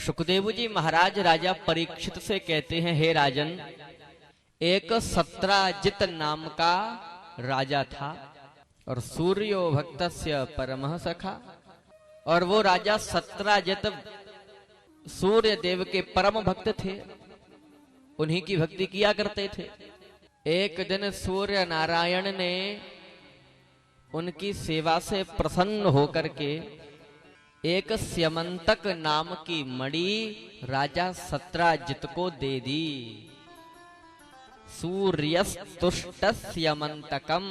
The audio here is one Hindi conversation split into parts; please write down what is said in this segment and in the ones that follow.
सुखदेव जी महाराज राजा परीक्षित से कहते हैं, हे राजन, एक सत्राजित नाम का राजा था और सूर्यो भक्तस्य परमः सखा। और वो राजा सत्राजित सूर्य देव के परम भक्त थे, उन्हीं की भक्ति किया करते थे। एक दिन सूर्य नारायण ने उनकी सेवा से प्रसन्न होकर के एक स्यमंतक नाम की मणि राजा सत्राजित को दे दी। सूर्यस्तुष्ट स्यमंतकम,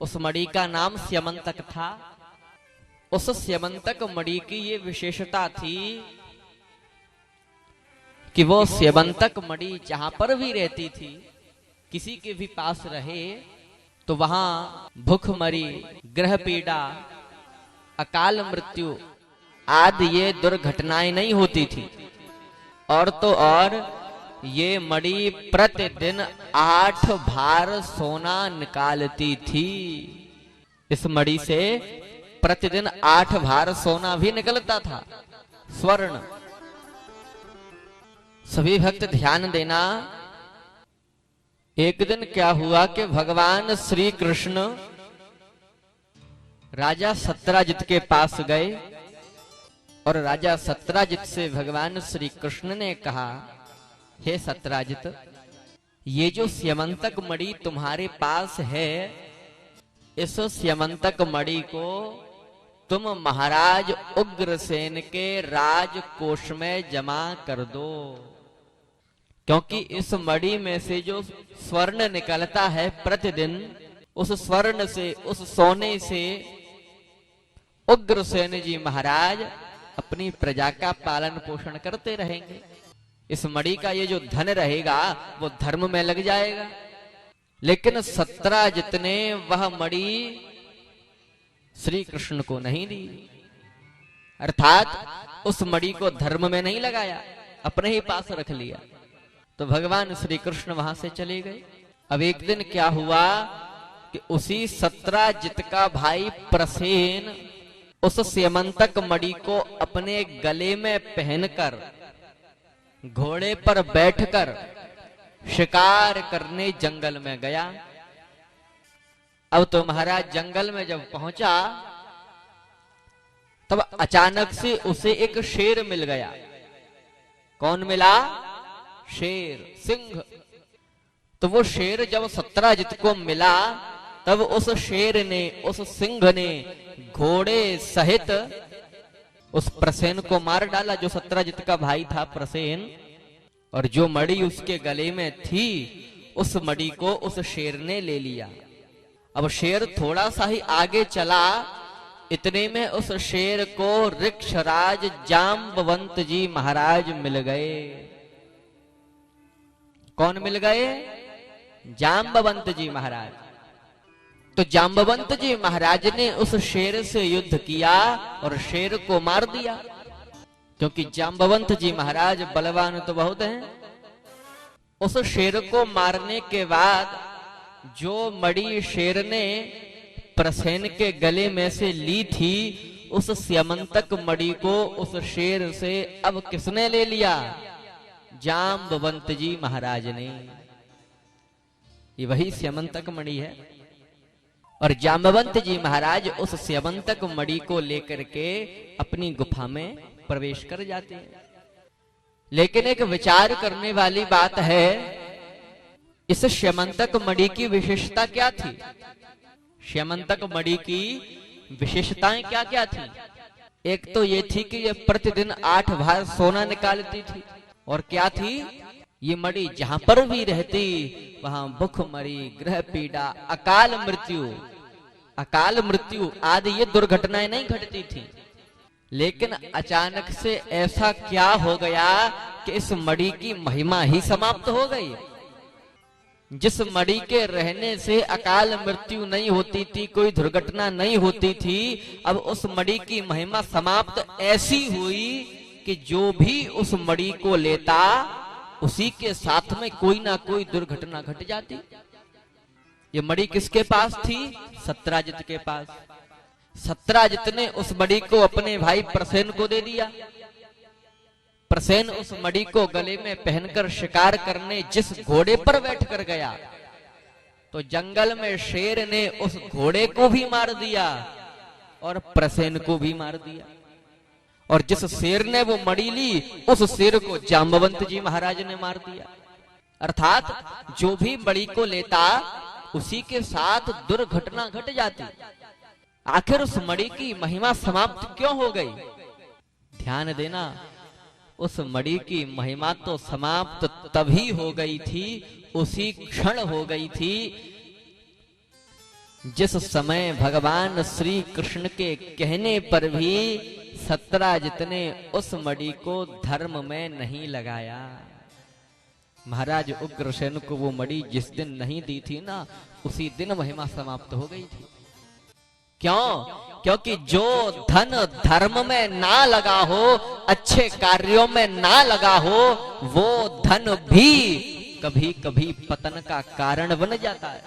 उस मणि का नाम स्यमंतक था। उस स्यमंतक मणि की ये विशेषता थी कि वो स्यमंतक मणि जहां पर भी रहती थी, किसी के भी पास रहे तो वहां भूखमरी, ग्रह पीड़ा, अकाल मृत्यु आदि ये दुर्घटनाएं नहीं होती थी। और तो और ये मणि प्रतिदिन 8 भार सोना निकालती थी। इस मणि से प्रतिदिन 8 भार सोना भी निकलता था, स्वर्ण। सभी भक्त ध्यान देना, एक दिन क्या हुआ कि भगवान श्री कृष्ण राजा सत्राजित के पास गए और राजा सत्राजित से भगवान श्री कृष्ण ने कहा, हे सत्राजित, ये जो स्यमंतक मणि तुम्हारे पास है, इस स्यमंतक मणि को तुम महाराज उग्रसेन के राजकोष में जमा कर दो, क्योंकि इस मणि में से जो स्वर्ण निकलता है प्रतिदिन, उस स्वर्ण से, उस सोने से उग्रसेन जी महाराज अपनी प्रजा का पालन पोषण करते रहेंगे। इस मणि का ये जो धन रहेगा वो धर्म में लग जाएगा। लेकिन सत्राजित ने वह मणि श्री कृष्ण को नहीं दी, अर्थात उस मणि को धर्म में नहीं लगाया, अपने ही पास रख लिया। तो भगवान श्री कृष्ण वहां से चले गए। अब एक दिन क्या हुआ कि उसी सत्राजित का भाई प्रसेन उस स्यमंतक मणि को अपने गले में पहनकर घोड़े पर बैठकर शिकार करने जंगल में गया। अब तो महाराज जंगल में जब पहुंचा तब अचानक से उसे एक शेर मिल गया। कौन मिला? शेर, सिंह। तो वो शेर जब सत्राजित को मिला तब उस शेर ने, उस सिंह ने घोड़े सहित उस प्रसेन को मार डाला, जो सत्राजित का भाई था प्रसेन। और जो मणि उसके गले में थी, उस मणि को उस शेर ने ले लिया। अब शेर थोड़ा सा ही आगे चला, इतने में उस शेर को ऋक्षराज जाम्बवंत जी महाराज मिल गए। कौन मिल गए? जाम्बवंत जी महाराज। तो जाम्बवंत जी महाराज ने उस शेर से युद्ध किया और शेर को मार दिया, क्योंकि जाम्बवंत जी महाराज बलवान तो बहुत हैं। उस शेर को मारने के बाद जो मणि शेर ने प्रसेन के गले में से ली थी, उस स्यमंतक मणि को उस शेर से अब किसने ले लिया? जाम्बवंत जी महाराज ने। ये वही स्यमंतक मणि है। और जाम्बवंत जी महाराज उस स्यमंतक मणि को लेकर के अपनी गुफा में प्रवेश कर जाते हैं। लेकिन एक विचार करने वाली बात है, इस स्यमंतक मणि की विशेषता क्या थी? स्यमंतक मणि की विशेषताएं क्या क्या थी? एक तो ये थी कि ये प्रतिदिन 8 भार सोना निकालती थी। और क्या थी? ये मणि जहां पर भी रहती वहां भूखमरी, ग्रह पीड़ा, अकाल मृत्यु आदि ये दुर्घटनाएं नहीं घटती थी। लेकिन अचानक से ऐसा क्या हो गया कि इस मणि की महिमा ही समाप्त हो गई। जिस मणि के रहने से अकाल मृत्यु नहीं होती थी, कोई दुर्घटना नहीं होती थी, अब उस मणि की महिमा समाप्त ऐसी हुई कि जो भी उस मणि को लेता उसी के साथ में कोई ना कोई दुर्घटना घट जाती। ये मणि किसके पास थी? सत्राजित के पास। सत्राजित ने उस मणि को अपने भाई प्रसेन को दे दिया। प्रसेन उस मणि को गले में पहनकर शिकार करने जिस घोड़े पर बैठकर गया, तो जंगल में शेर ने उस घोड़े को भी मार दिया और प्रसेन को भी मार दिया। और जिस शेर ने वो मणि ली, उस शेर को जांबवंत जी महाराज ने मार दिया। अर्थात जो भी मणि को लेता, उसी के साथ दुर्घटना घट जाती। आखिर उस मणि की महिमा समाप्त क्यों हो गई? ध्यान देना, उस मणि की महिमा तो समाप्त तभी हो गई थी, उसी क्षण हो गई थी, जिस समय भगवान श्री कृष्ण के कहने पर भी सत्यराजित ने उस मणि को धर्म में नहीं लगाया। महाराज उग्रसेन को वो मणि जिस दिन नहीं दी थी ना, उसी दिन महिमा समाप्त हो गई थी। क्यों? क्योंकि जो धन धर्म में ना लगा हो, अच्छे कार्यों में ना लगा हो, वो धन भी कभी कभी पतन का कारण बन जाता है।